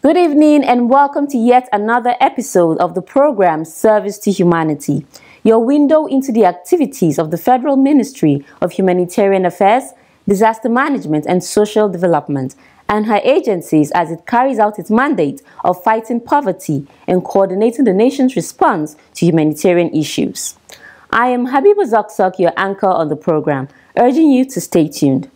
Good evening and welcome to yet another episode of the program Service to Humanity, your window into the activities of the Federal Ministry of Humanitarian Affairs, Disaster Management and Social Development, and her agencies as it carries out its mandate of fighting poverty and coordinating the nation's response to humanitarian issues. I am Habiba Zakzak, your anchor on the program, urging you to stay tuned.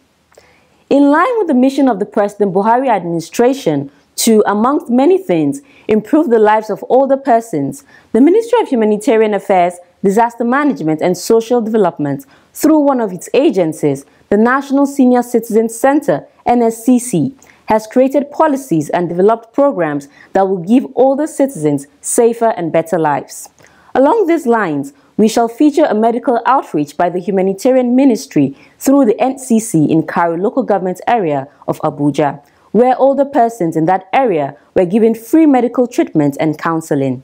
In line with the mission of the President Buhari administration to, amongst many things, improve the lives of older persons, the Ministry of Humanitarian Affairs, Disaster Management and Social Development, through one of its agencies, the National Senior Citizens Center, NSCC, has created policies and developed programs that will give older citizens safer and better lives. Along these lines, we shall feature a medical outreach by the Humanitarian Ministry through the NSCC in Karu local government area of Abuja, where older persons in that area were given free medical treatment and counseling.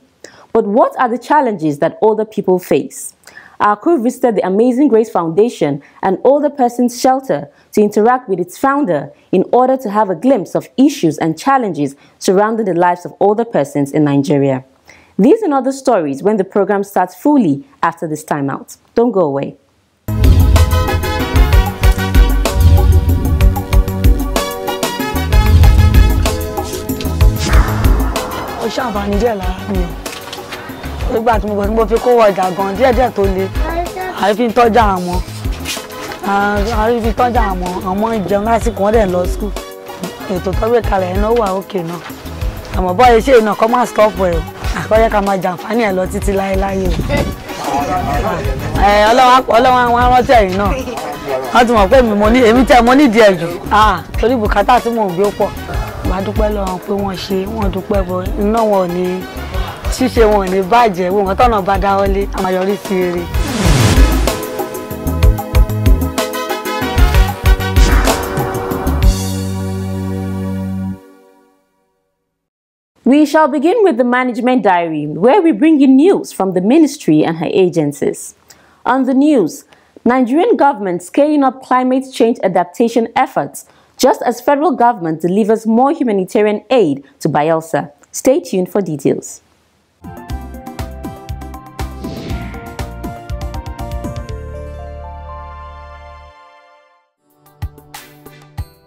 But what are the challenges that older people face? Our crew visited the Amazing Grace Foundation, an older person's shelter, to interact with its founder in order to have a glimpse of issues and challenges surrounding the lives of older persons in Nigeria. These and other stories when the program starts fully after this timeout. Don't go away. Ṣàǹfààní díẹ̀ lára mi o nígbà tí mo fi kó ọjà gan díẹ̀ tó le àfi ń tọ́jà àwọn ọmọ ìjẹun lásìkò wọn dẹ̀ lọ school ètò tó gbé kalẹ̀ ẹ̀ náà wà òkè náà àmọ́ bọ́ iṣẹ́ iná kọ́ máa stop ẹ̀ o àkọ́yẹ́ ká máa jàǹfààní ẹ̀ lọ títí láéláé o ọlọ́wọ́n àwọn arántí ẹ̀yìn náà wọ́n ti mọ̀ pé èmi tẹ́ mo nídìí ẹ̀ jù torí bùkátà tí mò ń gbé pọ̀ máa dúpẹ́ lọ́wọ́ pé wọ́n dúpẹ́ bọ́ iná wọn ò ní ṣíṣe wọn ò ní bàjẹ́ wọn tọ́nà bá dáwọ́lé a máa yọrí sí rere. We shall begin with the Management Diary, where we bring you news from the ministry and her agencies. On the news, Nigerian government scaling up climate change adaptation efforts, just as federal government delivers more humanitarian aid to Bayelsa. Stay tuned for details.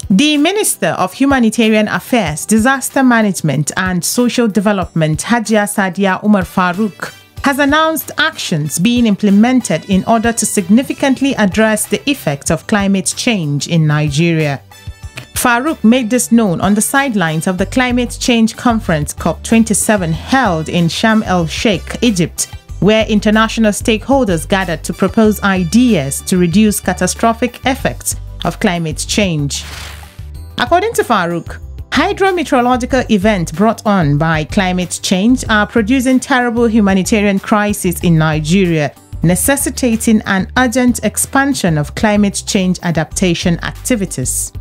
The Minister of Humanitarian Affairs, Disaster Management and Social Development, Hajia Sadia Umar Farouk, has announced actions being implemented in order to significantly address the effects of climate change in Nigeria. Farouk made this known on the sidelines of the Climate Change Conference COP27 held in Sharm el-Sheikh, Egypt, where international stakeholders gathered to propose ideas to reduce catastrophic effects of climate change. According to Farouk, hydrometeorological events brought on by climate change are producing terrible humanitarian crises in Nigeria, necessitating an urgent expansion of climate change adaptation activities.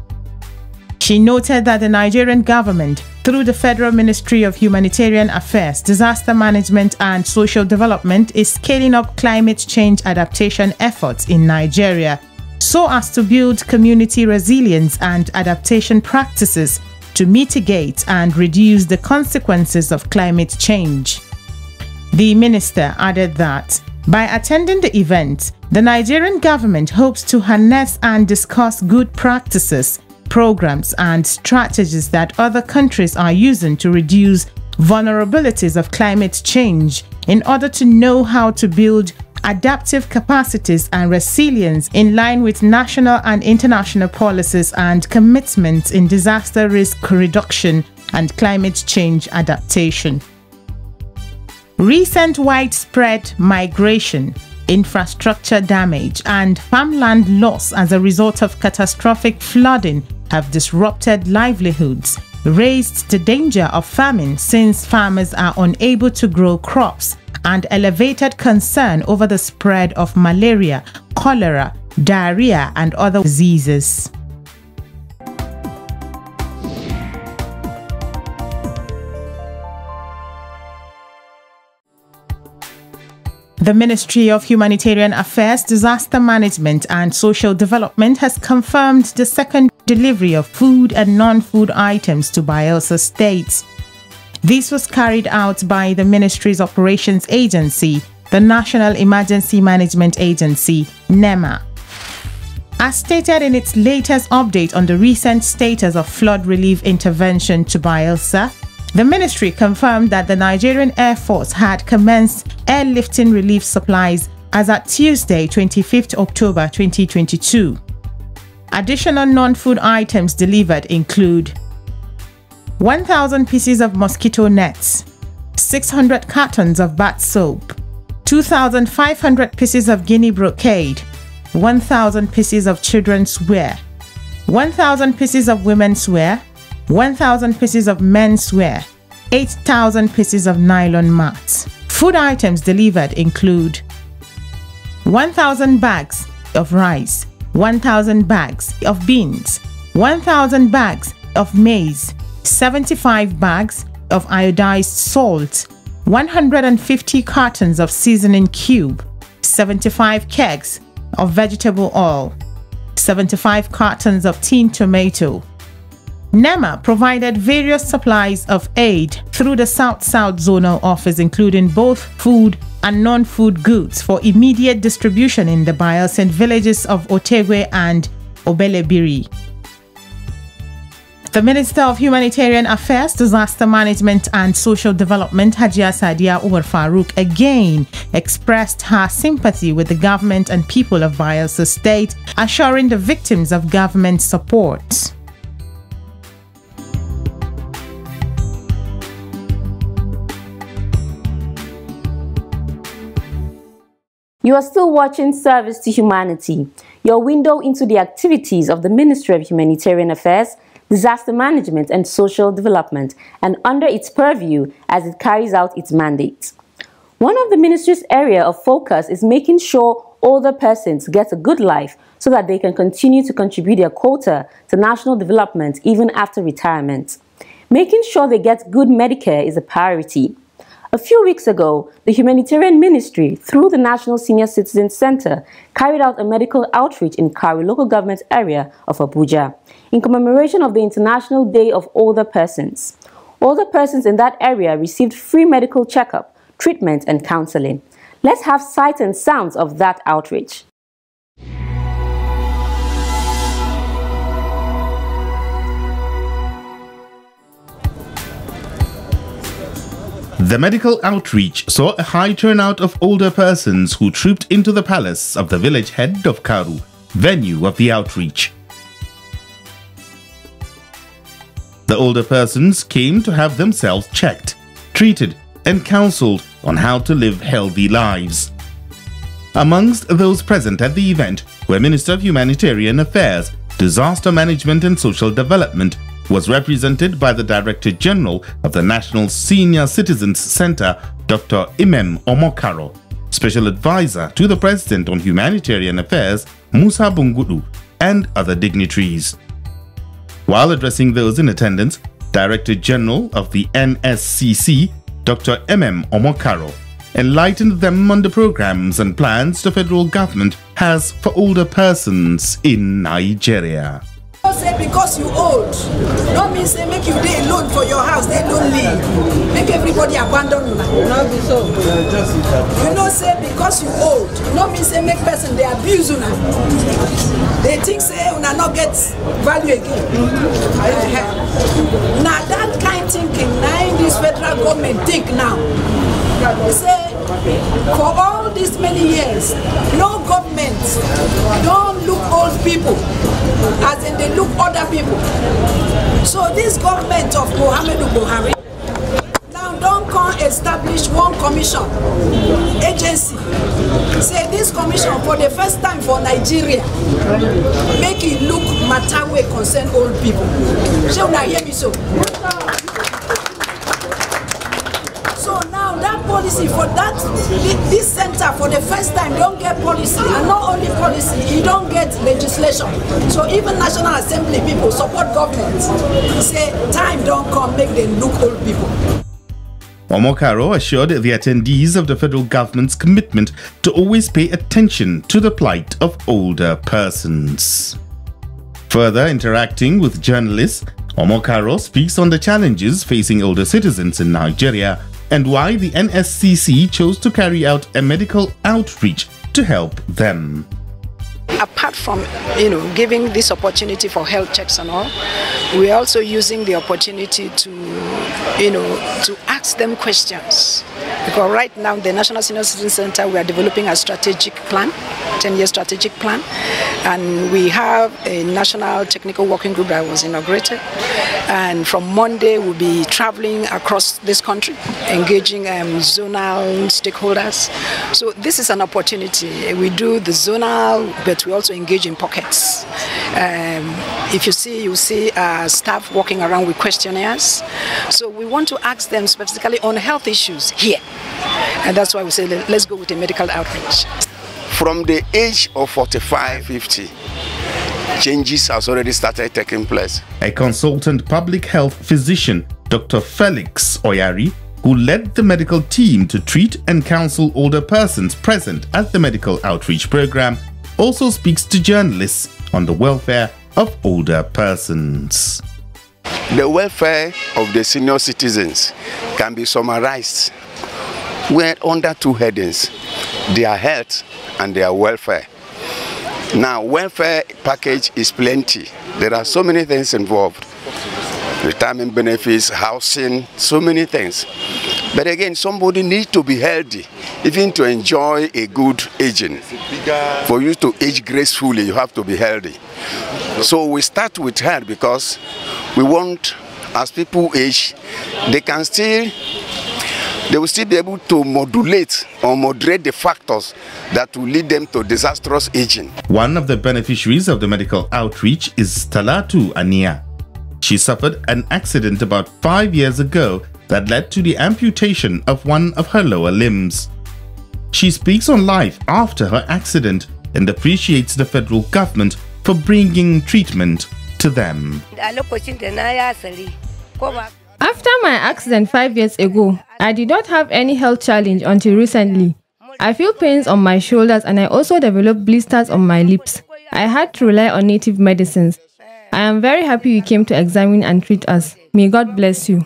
She noted that the Nigerian government, through the Federal Ministry of Humanitarian Affairs, Disaster Management and Social Development, is scaling up climate change adaptation efforts in Nigeria so as to build community resilience and adaptation practices to mitigate and reduce the consequences of climate change. The minister added that by attending the event, the Nigerian government hopes to harness and discuss good practices, programs and strategies that other countries are using to reduce vulnerabilities of climate change in order to know how to build adaptive capacities and resilience in line with national and international policies and commitments in disaster risk reduction and climate change adaptation. Recent widespread migration, infrastructure damage, and farmland loss as a result of catastrophic flooding have disrupted livelihoods, raised the danger of famine since farmers are unable to grow crops, and elevated concern over the spread of malaria, cholera, diarrhea, and other diseases. The Ministry of Humanitarian Affairs, Disaster Management and Social Development has confirmed the second delivery of food and non-food items to Bayelsa State. This was carried out by the Ministry's Operations Agency, the National Emergency Management Agency, NEMA. As stated in its latest update on the recent status of flood relief intervention to Bayelsa, the ministry confirmed that the Nigerian Air Force had commenced airlifting relief supplies as at Tuesday, 25th October 2022. Additional non-food items delivered include 1,000 pieces of mosquito nets, 600 cartons of bath soap, 2,500 pieces of Guinea brocade, 1,000 pieces of children's wear, 1,000 pieces of women's wear, 1,000 pieces of men's wear, 8,000 pieces of nylon mats. Food items delivered include 1,000 bags of rice, 1,000 bags of beans, 1,000 bags of maize, 75 bags of iodized salt, 150 cartons of seasoning cube, 75 kegs of vegetable oil, 75 cartons of tinned tomato. NEMA provided various supplies of aid through the South-South Zonal Office, including both food and non-food goods for immediate distribution in the Bayelsa villages of Otegwe and Obelebiri. The Minister of Humanitarian Affairs, Disaster Management and Social Development, Hajia Sadiya Umar Farouk, again expressed her sympathy with the government and people of Bayelsa State, assuring the victims of government support. You are still watching Service to Humanity, your window into the activities of the Ministry of Humanitarian Affairs, Disaster Management and Social Development, and under its purview as it carries out its mandate. One of the ministry's area of focus is making sure older persons get a good life so that they can continue to contribute their quota to national development even after retirement. Making sure they get good Medicare is a priority. A few weeks ago, the Humanitarian Ministry, through the National Senior Citizen Center, carried out a medical outreach in Karu local government area of Abuja in commemoration of the International Day of Older Persons. Older persons in that area received free medical checkup, treatment, and counseling. Let's have sight and sounds of that outreach. The medical outreach saw a high turnout of older persons who trooped into the palace of the village head of Karu, venue of the outreach. The older persons came to have themselves checked, treated, and counseled on how to live healthy lives. Amongst those present at the event were Minister of Humanitarian Affairs, Disaster Management and Social Development, was represented by the Director General of the National Senior Citizens Center, Dr. Imem Omokaro, Special Advisor to the President on Humanitarian Affairs, Musa Bungudu, and other dignitaries. While addressing those in attendance, Director General of the NSCC, Dr. Imem Omokaro, enlightened them on the programs and plans the federal government has for older persons in Nigeria. Say because you old, don't mean say make you dey alone for your house, they don't leave. Make everybody abandon you. Not be so. You know say because you old, don't mean say make person they abuse you. They think say una not get value again. Now that kind of thinking, now this federal government think now. Say for all these many years, no government don't look old people as in they look other people. So this government of Muhammadu Buhari now don't come establish one commission agency. Say this commission for the first time for Nigeria make it look matter wey concern old people. Shey una hear me so? Policy for that, this center for the first time don't get policy, and not only policy, you don't get legislation. So even National Assembly people support government. Say time don't come, make them look old people. Omokaro assured the attendees of the federal government's commitment to always pay attention to the plight of older persons. Further interacting with journalists, Karu speaks on the challenges facing older citizens in Nigeria and why the NSCC chose to carry out a medical outreach to help them. Apart from, giving this opportunity for health checks and all, we're also using the opportunity to, to ask them questions. Because right now, the National Senior Citizen Center, we are developing a strategic plan, 10-year strategic plan, and we have a national technical working group that was inaugurated. And from Monday, we'll be traveling across this country, engaging zonal stakeholders. So this is an opportunity. We do the zonal, but we also engage in pockets. If you see, you'll see staff walking around with questionnaires. So we want to ask them specifically on health issues here. And that's why we say, let's go with a medical outreach. From the age of 45, 50, changes has already started taking place. A consultant public health physician, Dr. Felix Oyari, who led the medical team to treat and counsel older persons present at the medical outreach program, also speaks to journalists on the welfare of older persons. The welfare of the senior citizens can be summarized under two headings: their health and their welfare. Now, welfare package is plenty. There are so many things involved. Retirement benefits, housing, so many things. But again, somebody needs to be healthy, even to enjoy a good aging. For you to age gracefully, you have to be healthy. So we start with health because we want, as people age, they will still be able to modulate or moderate the factors that will lead them to disastrous aging. One of the beneficiaries of the medical outreach is Talatu Ania. She suffered an accident about 5 years ago that led to the amputation of one of her lower limbs. She speaks on life after her accident and appreciates the federal government for bringing treatment to them. After my accident 5 years ago, I did not have any health challenge until recently. I feel pains on my shoulders and I also developed blisters on my lips. I had to rely on native medicines. I am very happy you came to examine and treat us. May God bless you.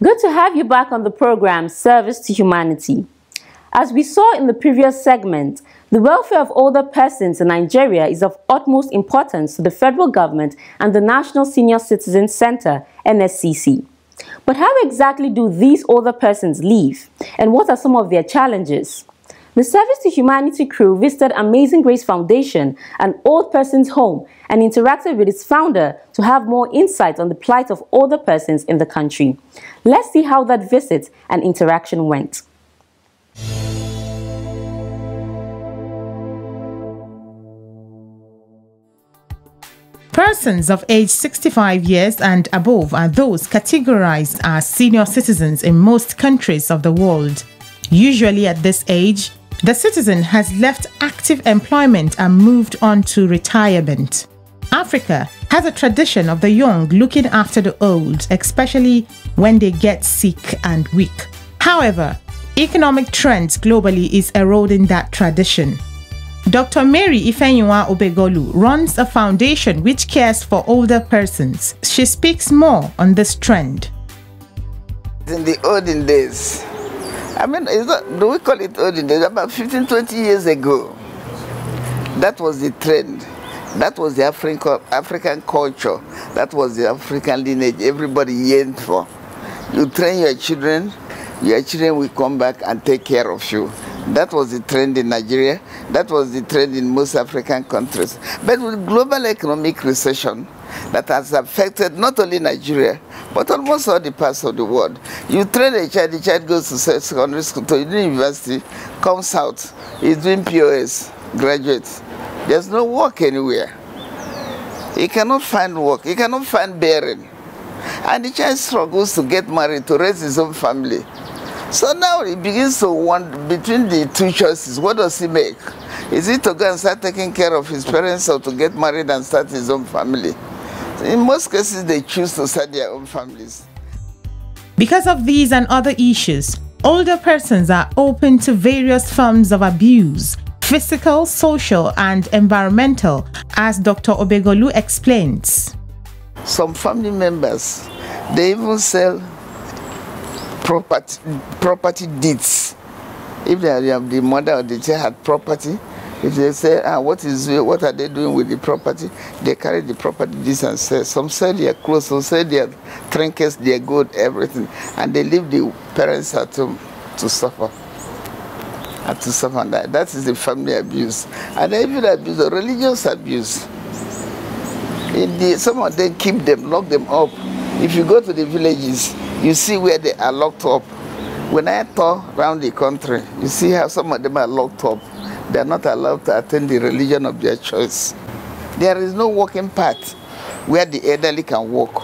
Good to have you back on the program Service to Humanity. As we saw in the previous segment, the welfare of older persons in Nigeria is of utmost importance to the federal government and the National Senior Citizen Center, NSCC. But how exactly do these older persons live, and what are some of their challenges? The Service to Humanity crew visited Amazing Grace Foundation, an old person's home, and interacted with its founder to have more insight on the plight of older persons in the country. Let's see how that visit and interaction went. Persons of age 65 years and above are those categorized as senior citizens in most countries of the world. Usually at this age, the citizen has left active employment and moved on to retirement. Africa has a tradition of the young looking after the old, especially when they get sick and weak. However, economic trends globally is eroding that tradition. Dr. Mary Ifenyinwa Obegolu runs a foundation which cares for older persons. She speaks more on this trend. In the olden days, do we call it olden days? About 15, 20 years ago, that was the trend. That was the African culture. That was the African lineage everybody yearned for. You train your children will come back and take care of you. That was the trend in Nigeria. That was the trend in most African countries. But with global economic recession that has affected not only Nigeria, but almost all the parts of the world. You train a child, the child goes to secondary school, to university, comes out, he's doing POS, graduates. There's no work anywhere. He cannot find work, he cannot find bearing. And the child struggles to get married, to raise his own family. So now he begins to wonder between the two choices, what does he make? Is it to go and start taking care of his parents or to get married and start his own family? In most cases, they choose to start their own families. Because of these and other issues, older persons are open to various forms of abuse, physical, social, and environmental, as Dr. Obegolu explains. Some family members, they even sell property deeds. If they have the mother or the child had property, if they say, what are they doing with the property? They carry the property deeds and sell. Some sell their clothes, some sell their trinkets, their gold, everything, and they leave the parents at home to suffer. And to suffer and die. That is the family abuse. And even abuse, the religious abuse. Some of them keep them, lock them up. If you go to the villages, you see where they are locked up. When I tour around the country, you see how some of them are locked up. They are not allowed to attend the religion of their choice. There is no walking path where the elderly can walk.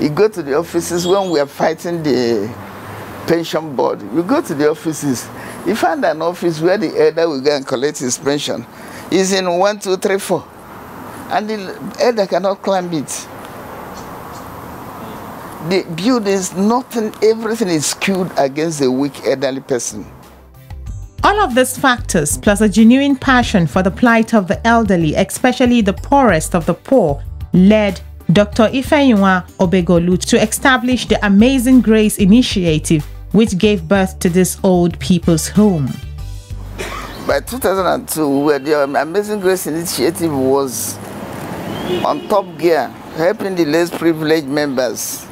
You go to the offices when we are fighting the pension board. You go to the offices, you find an office where the elder will go and collect his pension. It's in 1, 2, 3, 4. And the elder cannot climb it. The buildings, nothing, everything is skewed against the weak elderly person. All of these factors, plus a genuine passion for the plight of the elderly, especially the poorest of the poor, led Dr. Ifeyinwa Obegolu to establish the Amazing Grace Initiative, which gave birth to this old people's home. By 2002, where the Amazing Grace Initiative was on top gear, helping the less privileged members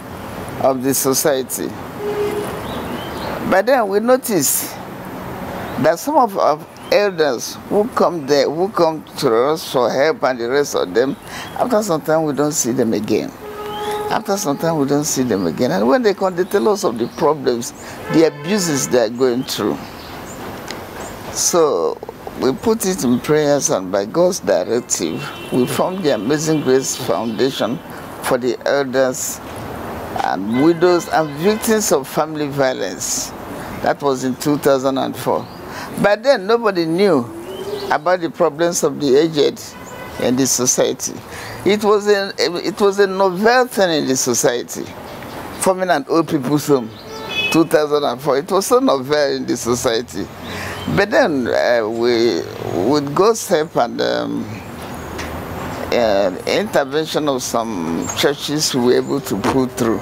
of the society. But then we noticed that some of our elders who come there, who come to us for help, and the rest of them, after some time we don't see them again. After some time we don't see them again. And when they come, they tell us of the problems, the abuses they are going through. So we put it in prayers, and by God's directive, we formed the Amazing Grace Foundation for the elders and widows and victims of family violence. That was in 2004. But then nobody knew about the problems of the aged in the society. It was a novel thing in the society, forming an old people's home, 2004. It was so novel in the society. But then with God's help and intervention of some churches, we were able to pull through.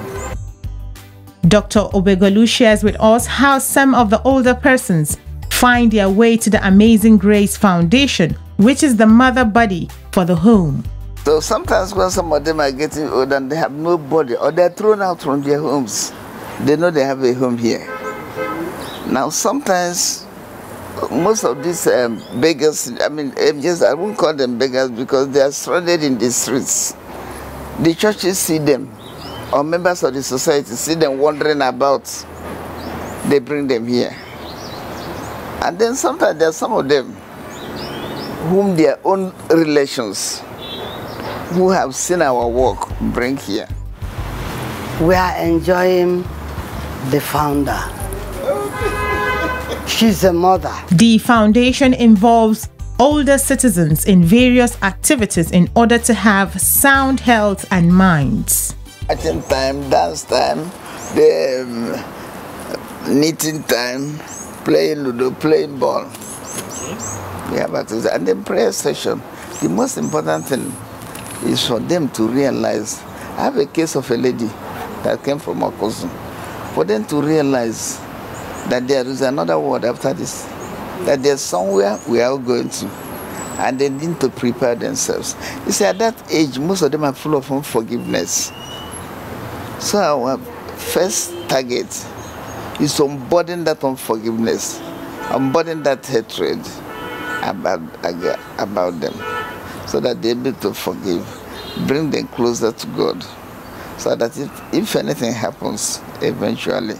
Dr. Obegolu shares with us how some of the older persons find their way to the Amazing Grace Foundation, which is the mother body for the home. So sometimes when some of them are getting old and they have nobody, or they're thrown out from their homes, they know they have a home here. Now sometimes most of these beggars, I won't call them beggars because they are stranded in the streets. The churches see them, or members of the society see them wandering about. They bring them here. And then sometimes there are some of them whom their own relations who have seen our work bring here. We are enjoying the founder. She's a mother. The foundation involves older citizens in various activities in order to have sound health and minds. Action time, dance time, the knitting time, playing ludo, playing ball. We have activities. And then prayer session. The most important thing is for them to realize. I have a case of a lady that came from our cousin. For them to realize that there is another world after this, that there's somewhere we are going to, and they need to prepare themselves. You see, at that age, most of them are full of unforgiveness. So our first target is to unburden that unforgiveness, unburden that hatred about them, so that they're able to forgive, bring them closer to God, so that if anything happens, eventually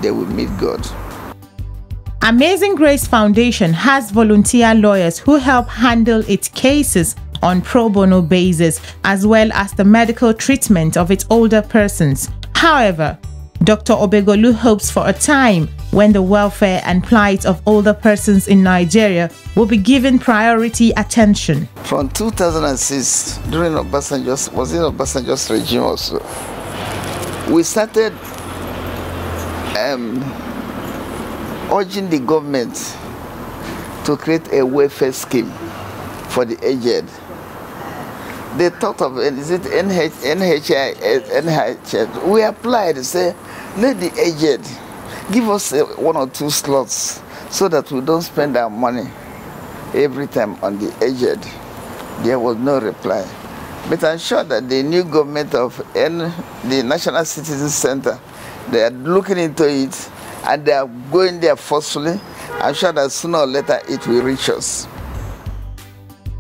they will meet God. Amazing Grace Foundation has volunteer lawyers who help handle its cases on pro bono basis, as well as the medical treatment of its older persons. However, Dr. Obegolu hopes for a time when the welfare and plight of older persons in Nigeria will be given priority attention. From 2006, during Obasanjo's regime also, we started urging the government to create a welfare scheme for the aged. They thought of, is it NHS? We applied, say, let the aged give us 1 or 2 slots so that we don't spend our money every time on the aged. There was no reply. But I'm sure that the new government of the National Citizen Center, they are looking into it and they are going there forcefully. I'm sure that sooner or later it will reach us.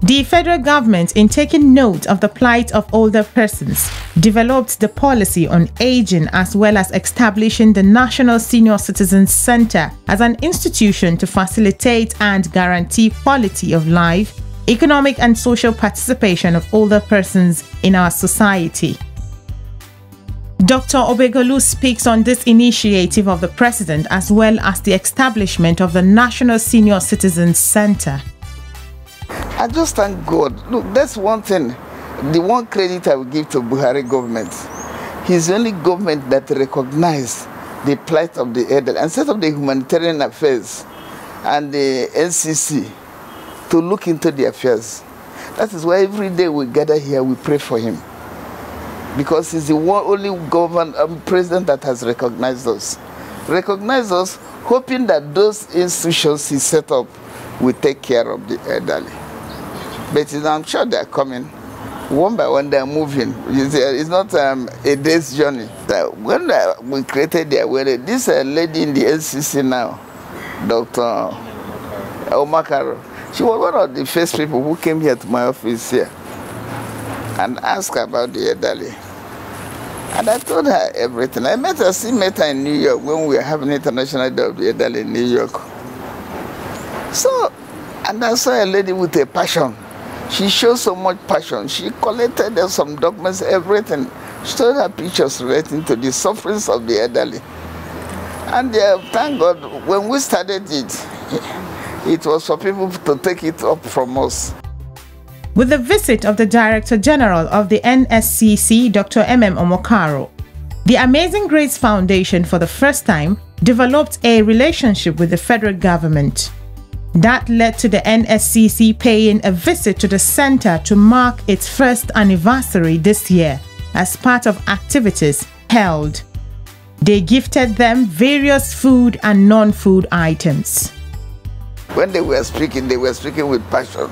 The federal government, in taking note of the plight of older persons, developed the policy on aging as well as establishing the National Senior Citizens Center as an institution to facilitate and guarantee quality of life, economic and social participation of older persons in our society. Dr. Obegolu speaks on this initiative of the President as well as the establishment of the National Senior Citizens Center. I just thank God. Look, that's one thing, the one credit I will give to Buhari government. He's the only government that recognized the plight of the elderly and set up the Humanitarian Affairs and the NSCC to look into the affairs. That is why every day we gather here, we pray for him. Because he's the only president that has recognized us. Recognized us, hoping that those institutions he set up will take care of the elderly. But I'm sure they're coming. One by one, they're moving. It's not a day's journey. When we created the awareness, this lady in the NCC now, Dr. Karu, she was one of the first people who came here to my office here and asked about the elderly. And I told her everything. I still met her in New York when we were having International Day of the Elderly in New York. So, and I saw a lady with a passion. She showed so much passion. She collected some documents, everything. She showed her pictures relating to the sufferings of the elderly. And thank God, when we started it, it was for people to take it up from us. With the visit of the Director General of the NSCC, Dr. Karu, the Amazing Grace Foundation for the first time developed a relationship with the federal government. That led to the NSCC paying a visit to the center to mark its first anniversary this year as part of activities held. They gifted them various food and non-food items. When they were speaking with passion.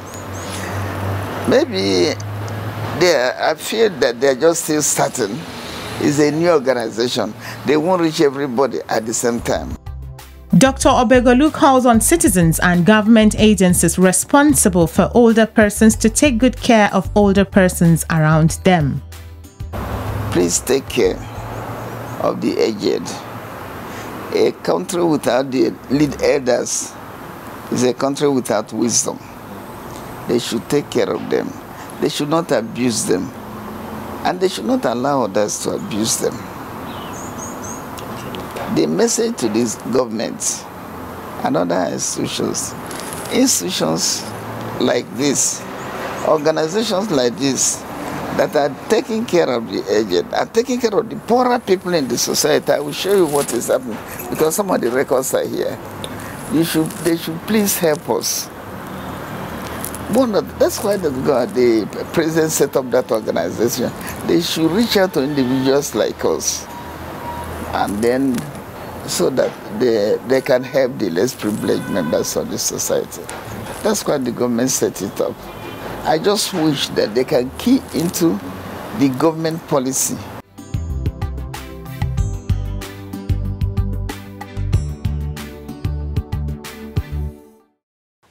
Maybe I feel that they're just still starting. It's a new organization. They won't reach everybody at the same time. Dr. Obegolu calls on citizens and government agencies responsible for older persons to take good care of older persons around them. Please take care of the aged. A country without the lead elders is a country without wisdom. They should take care of them. They should not abuse them. And they should not allow others to abuse them. The message to these governments and other institutions like this, organizations like this, that are taking care of the aged, are taking care of the poorer people in the society. I will show you what is happening, because some of the records are here. They should please help us. That's why the president set up that organization. They should reach out to individuals like us, and then so that they can help the less privileged members of the society. That's why the government set it up. I just wish that they can key into the government policy.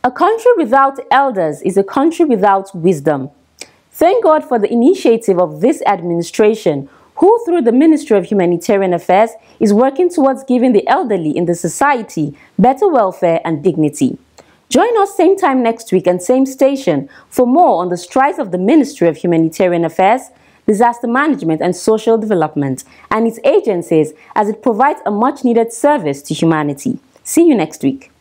A country without elders is a country without wisdom. Thank God for the initiative of this administration, who through the Ministry of Humanitarian Affairs is working towards giving the elderly in the society better welfare and dignity. Join us same time next week and same station for more on the strides of the Ministry of Humanitarian Affairs, Disaster Management and Social Development and its agencies as it provides a much-needed service to humanity. See you next week.